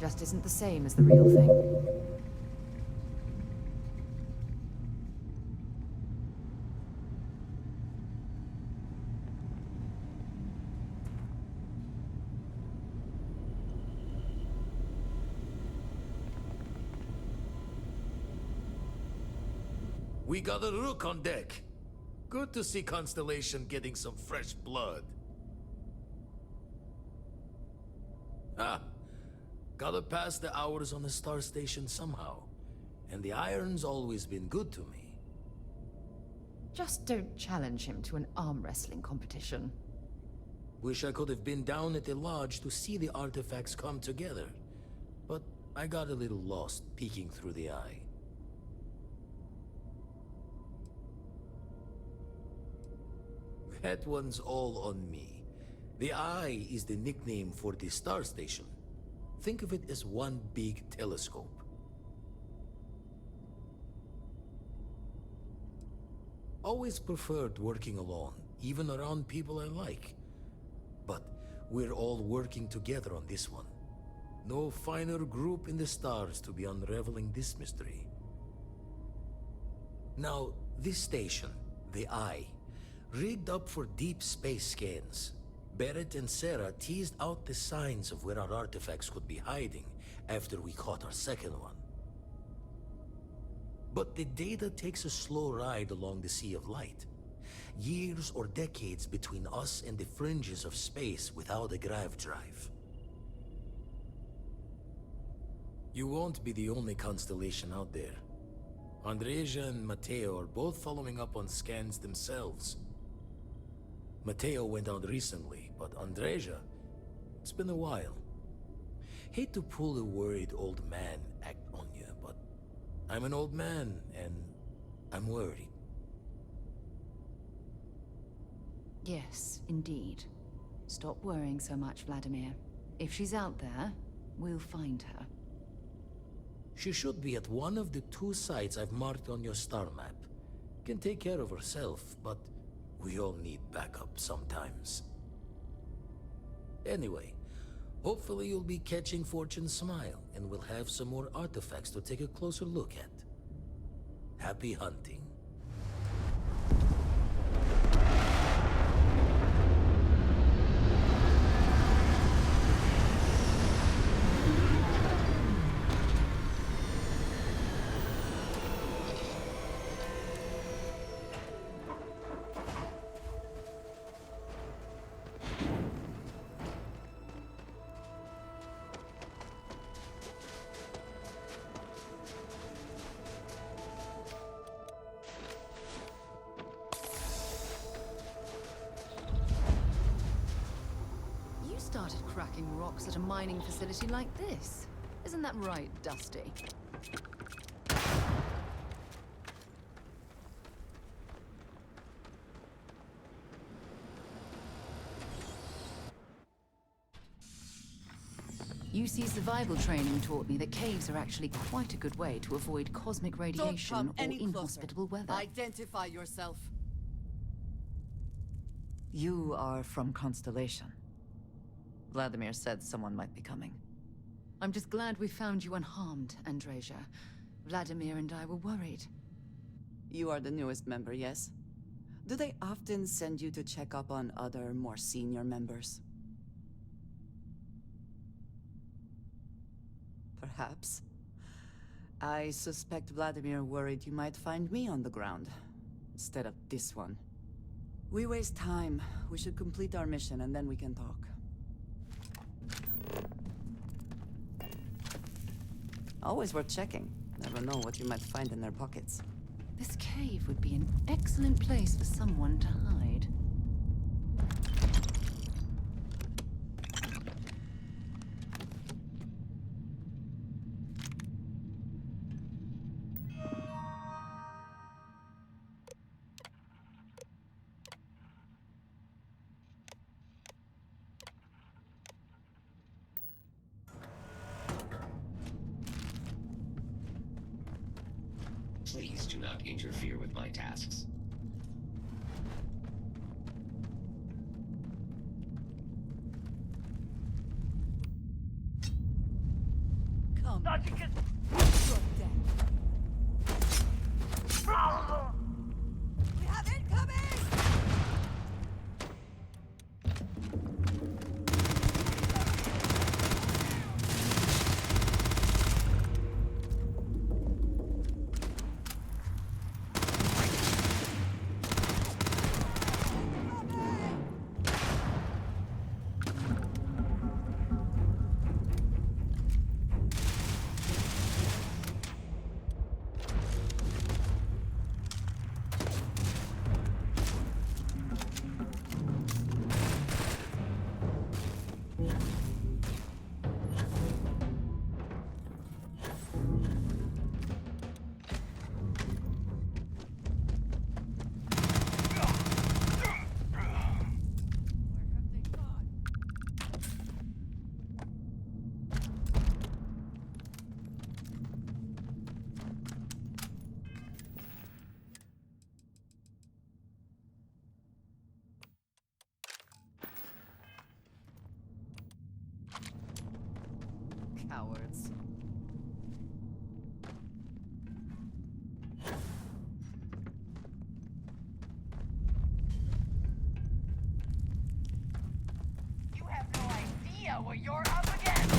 Just isn't the same as the real thing. We got a rook on deck. Good to see Constellation getting some fresh blood. Ah, gotta pass the hours on the star station somehow. And the iron's always been good to me. Just don't challenge him to an arm wrestling competition. Wish I could have been down at the lodge to see the artifacts come together. But I got a little lost peeking through the eye. That one's all on me. The Eye is the nickname for the star station. Think of it as one big telescope. Always preferred working alone, even around people I like. But we're all working together on this one. No finer group in the stars to be unraveling this mystery. Now, this station, the Eye, rigged up for deep space scans. Barrett and Sarah teased out the signs of where our artifacts could be hiding after we caught our second one. But the data takes a slow ride along the Sea of Light. Years or decades between us and the fringes of space without a grav drive. You won't be the only constellation out there. Andreja and Matteo are both following up on scans themselves. Matteo went out recently, but Andreja, it's been a while. Hate to pull a worried old man act on you, but I'm an old man, and I'm worried. Yes, indeed. Stop worrying so much, Vladimir. If she's out there, we'll find her. She should be at one of the 2 sites I've marked on your star map. Can take care of herself, but we all need backup sometimes. Anyway, hopefully you'll be catching Fortune's smile, and we'll have some more artifacts to take a closer look at. Happy hunting. Started cracking rocks at a mining facility like this. Isn't that right, Dusty? UC survival training taught me that caves are actually quite a good way to avoid cosmic radiation or inhospitable weather. Identify yourself. You are from Constellation. Vladimir said someone might be coming. I'm just glad we found you unharmed, Andreja. Vladimir and I were worried. You are the newest member, yes? Do they often send you to check up on other, more senior members? Perhaps. I suspect Vladimir worried you might find me on the ground, instead of this one. We waste time. We should complete our mission and then we can talk. Always worth checking. Never know what you might find in their pockets. This cave would be an excellent place for someone to hide. Please do not interfere with my tasks. Come. Dodging it. You're dead. We have incoming! Cowards. You have no idea what you're up against.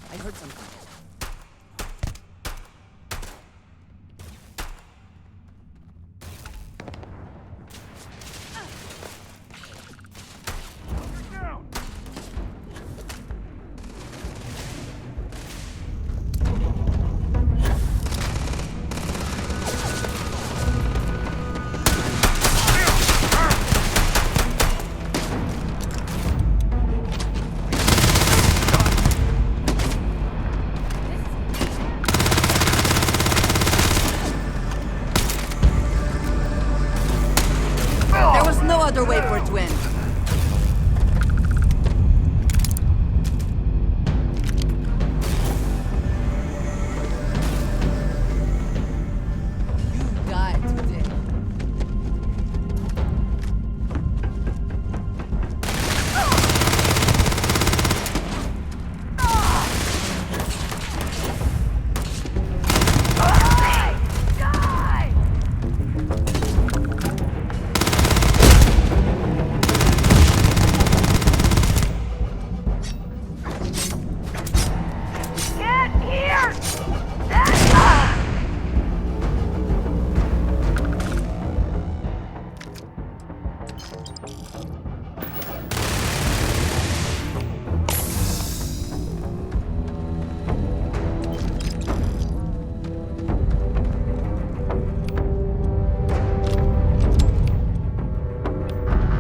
I heard something. There was no other way for it to end. You died today. Get here!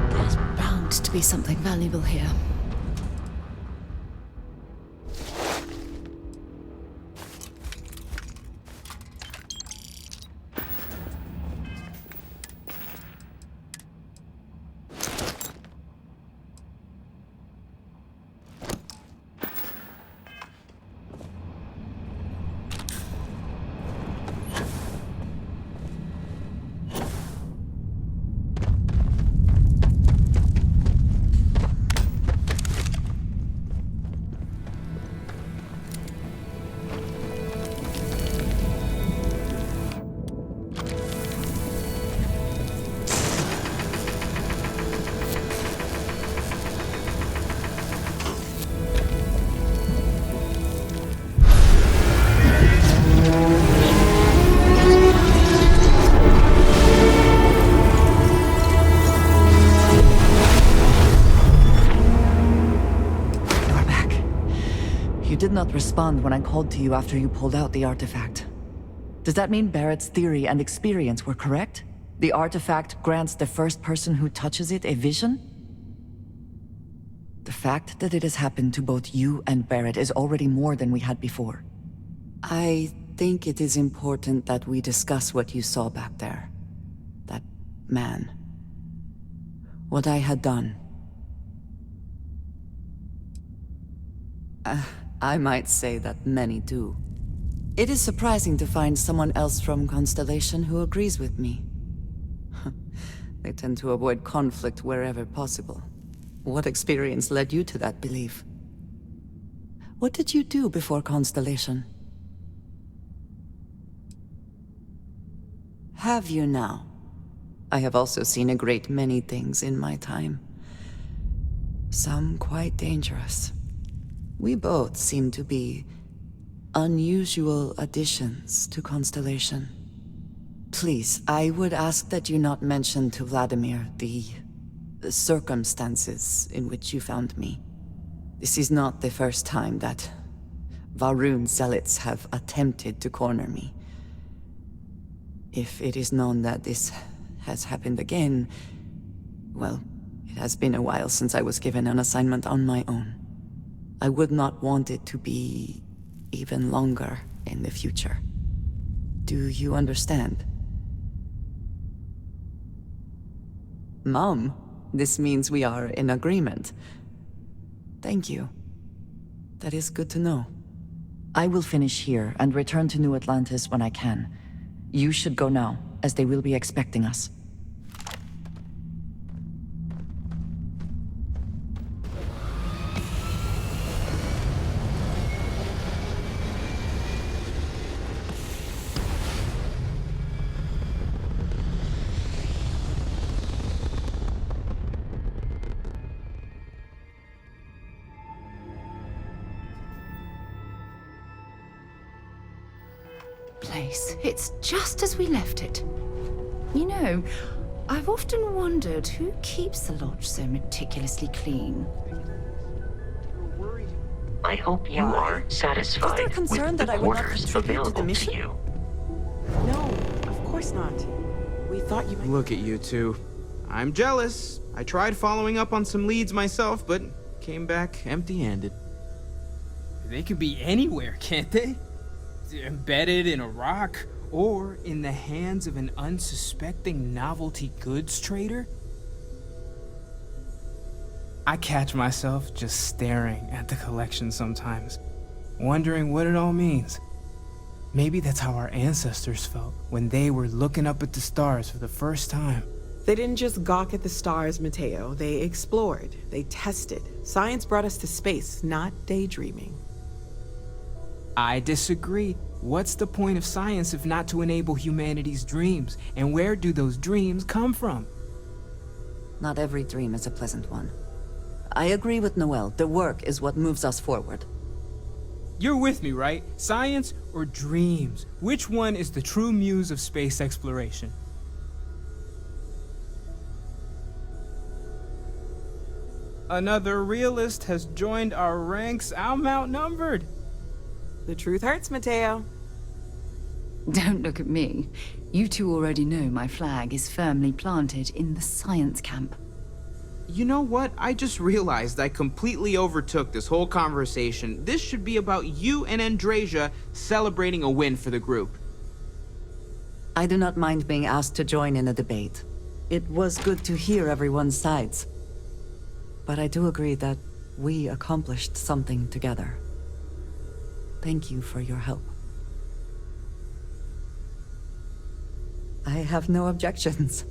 There's bound to be something valuable here. respond when I called to you after you pulled out the artifact. Does that mean Barrett's theory and experience were correct? The artifact grants the first person who touches it a vision? The fact that it has happened to both you and Barrett is already more than we had before. I think it is important that we discuss what you saw back there. That man. What I had done. I might say that many do. It is surprising to find someone else from Constellation who agrees with me. They tend to avoid conflict wherever possible. What experience led you to that belief? What did you do before Constellation? Have you now? I have also seen a great many things in my time. Some quite dangerous. We both seem to be unusual additions to Constellation. Please, I would ask that you not mention to Vladimir the circumstances in which you found me. This is not the first time that Va'ruun zealots have attempted to corner me. If it is known that this has happened again, well, it has been a while since I was given an assignment on my own. I would not want it to be even longer in the future. Do you understand? Mom, this means we are in agreement. Thank you. That is good to know. I will finish here and return to New Atlantis when I can. You should go now, as they will be expecting us. Place. It's just as we left it. You know, I've often wondered who keeps the lodge so meticulously clean. I hope you are satisfied Was there concern with that the I would not quarters contribute to the available to mission? you. No, of course not. We thought you might... Look at you two. I'm jealous. I tried following up on some leads myself, but came back empty-handed. They could be anywhere, can't they? Embedded in a rock, or in the hands of an unsuspecting novelty goods trader? I catch myself just staring at the collection sometimes, wondering what it all means. Maybe that's how our ancestors felt when they were looking up at the stars for the first time. They didn't just gawk at the stars, Mateo. They explored. They tested. Science brought us to space, not daydreaming. I disagree. What's the point of science if not to enable humanity's dreams? And where do those dreams come from? Not every dream is a pleasant one. I agree with Noel. The work is what moves us forward. You're with me, right? Science or dreams? Which one is the true muse of space exploration? Another realist has joined our ranks. I'm outnumbered. The truth hurts, Mateo. Don't look at me. You two already know my flag is firmly planted in the science camp. You know what? I just realized I completely overtook this whole conversation. This should be about you and Andreja celebrating a win for the group. I do not mind being asked to join in a debate. It was good to hear everyone's sides. But I do agree that we accomplished something together. Thank you for your help. I have no objections.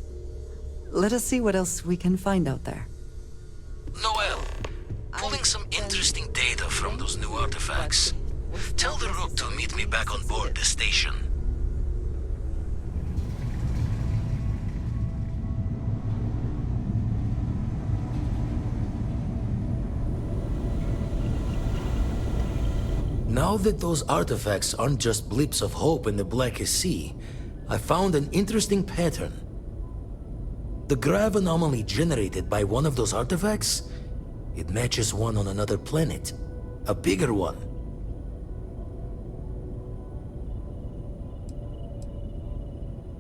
Let us see what else we can find out there. Noel, pulling some interesting data from those new artifacts. Tell the Rook to meet me back on board the station. Now that those artifacts aren't just blips of hope in the blackest sea, I found an interesting pattern. The grav anomaly generated by one of those artifacts, it matches one on another planet. A bigger one.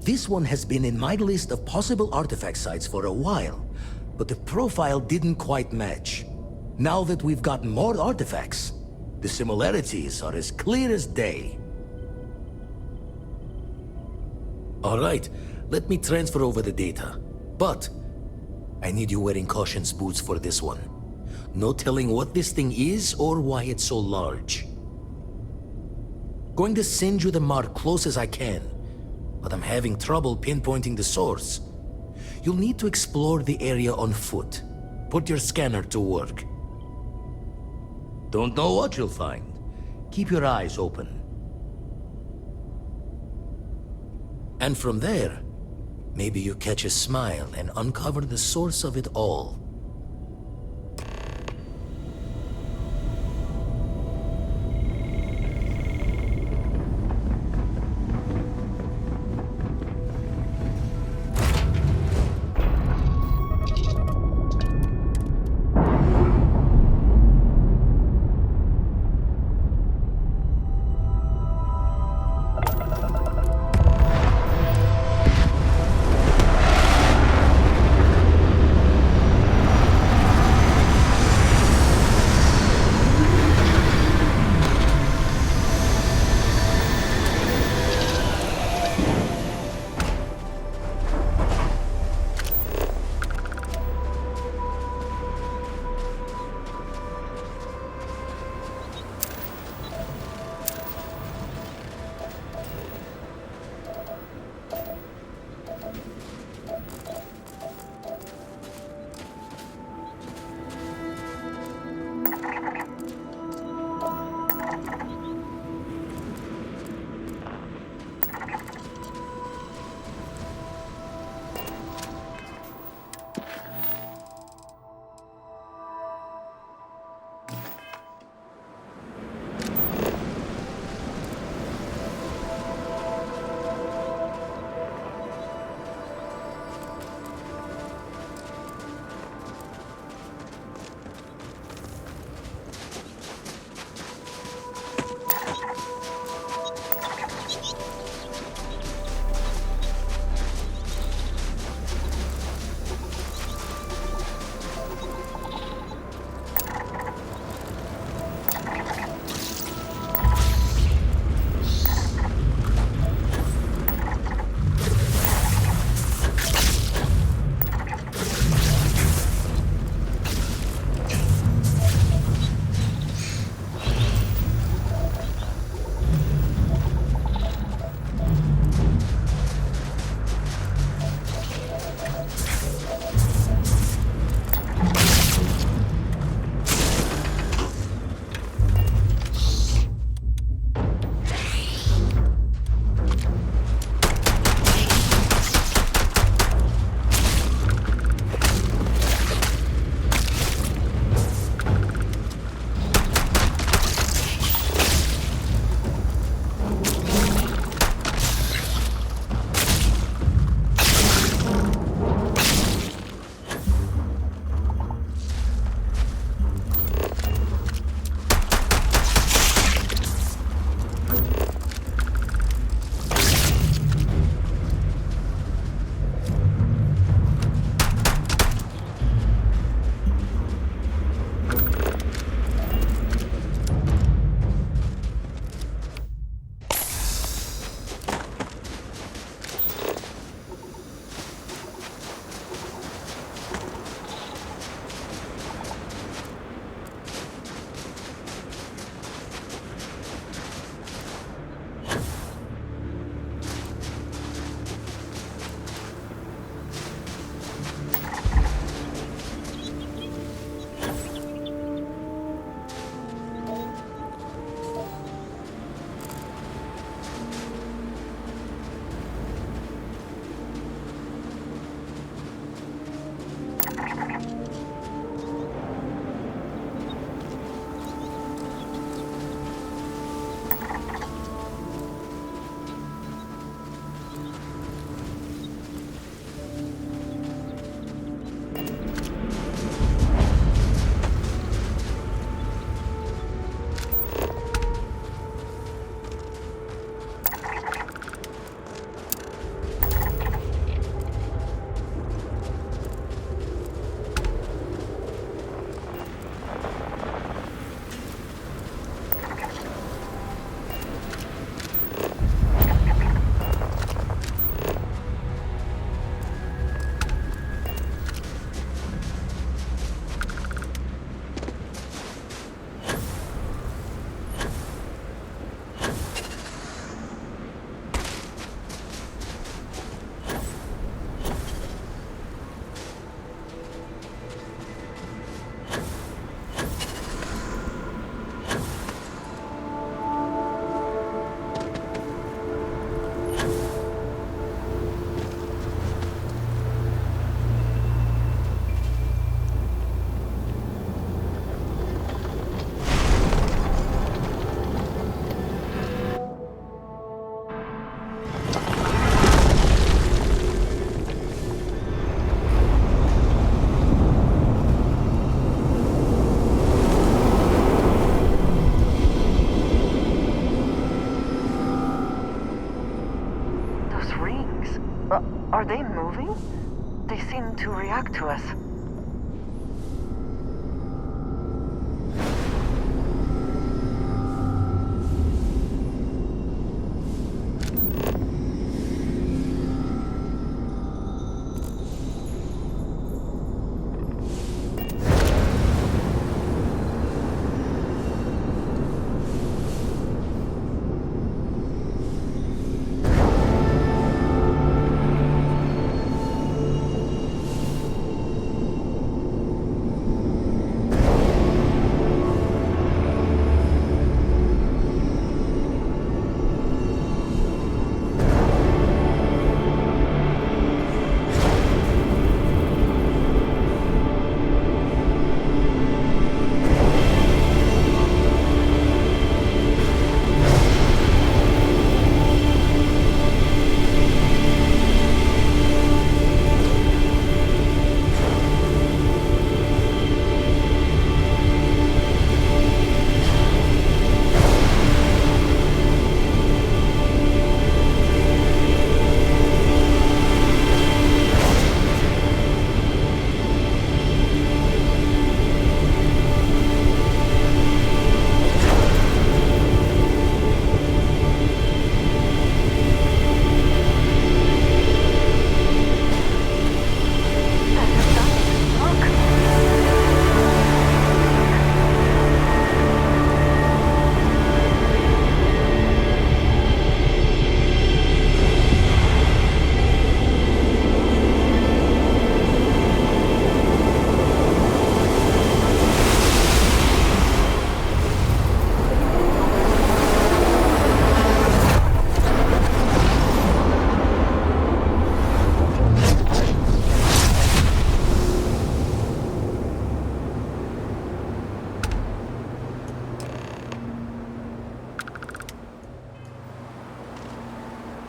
This one has been in my list of possible artifact sites for a while, but the profile didn't quite match. Now that we've got more artifacts, the similarities are as clear as day. All right, let me transfer over the data. But I need you wearing caution's boots for this one. No telling what this thing is or why it's so large. Going to send you the mark close as I can, but I'm having trouble pinpointing the source. You'll need to explore the area on foot. Put your scanner to work. Don't know what you'll find. Keep your eyes open. And from there, maybe you catch a smile and uncover the source of it all. Are they moving? They seem to react to us.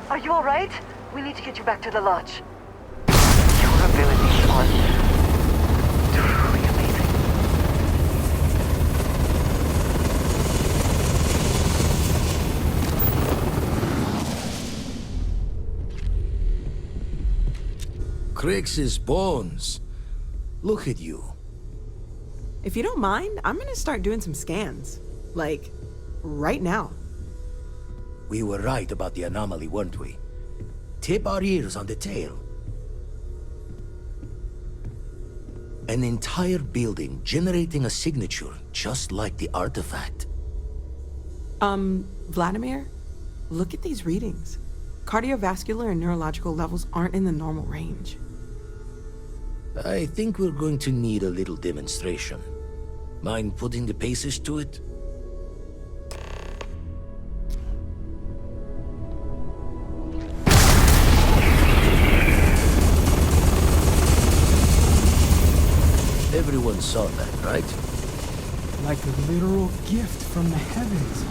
Are you all right? We need to get you back to the lodge. Your abilities are truly amazing. Crix's bones. Look at you. If you don't mind, I'm gonna start doing some scans. Like, right now. We were right about the anomaly, weren't we? Tip our ears on the tail. An entire building generating a signature just like the artifact. Vladimir, look at these readings. Cardiovascular and neurological levels aren't in the normal range. I think we're going to need a little demonstration. Mind putting the paces to it? Everyone saw that, right? Like a literal gift from the heavens.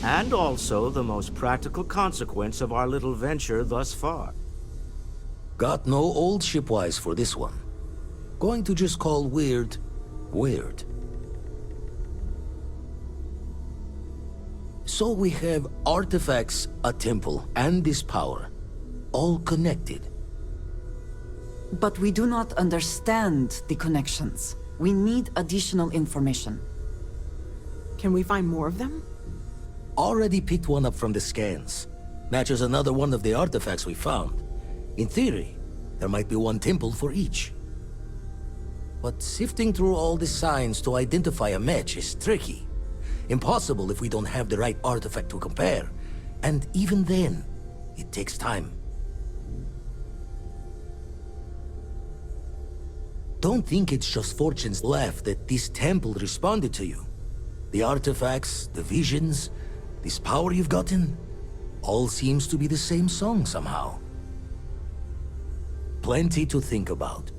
And also the most practical consequence of our little venture thus far. Got no old shipwise for this one. Going to just call weird, weird. So we have artifacts, a temple, and this power. All connected. But we do not understand the connections. We need additional information. Can we find more of them? Already picked one up from the scans. Matches another one of the artifacts we found. In theory, there might be one temple for each. But sifting through all the signs to identify a match is tricky. Impossible if we don't have the right artifact to compare. And even then, it takes time. Don't think it's just Fortune's laugh that this temple responded to you. The artifacts, the visions, this power you've gotten, all seems to be the same song somehow. Plenty to think about.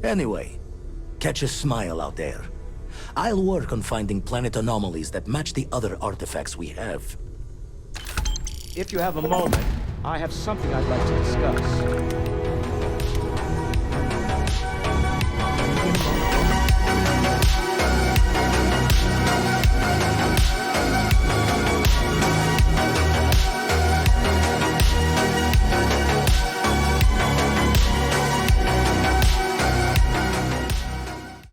Anyway, catch a smile out there. I'll work on finding planet anomalies that match the other artifacts we have. If you have a moment, I have something I'd like to discuss.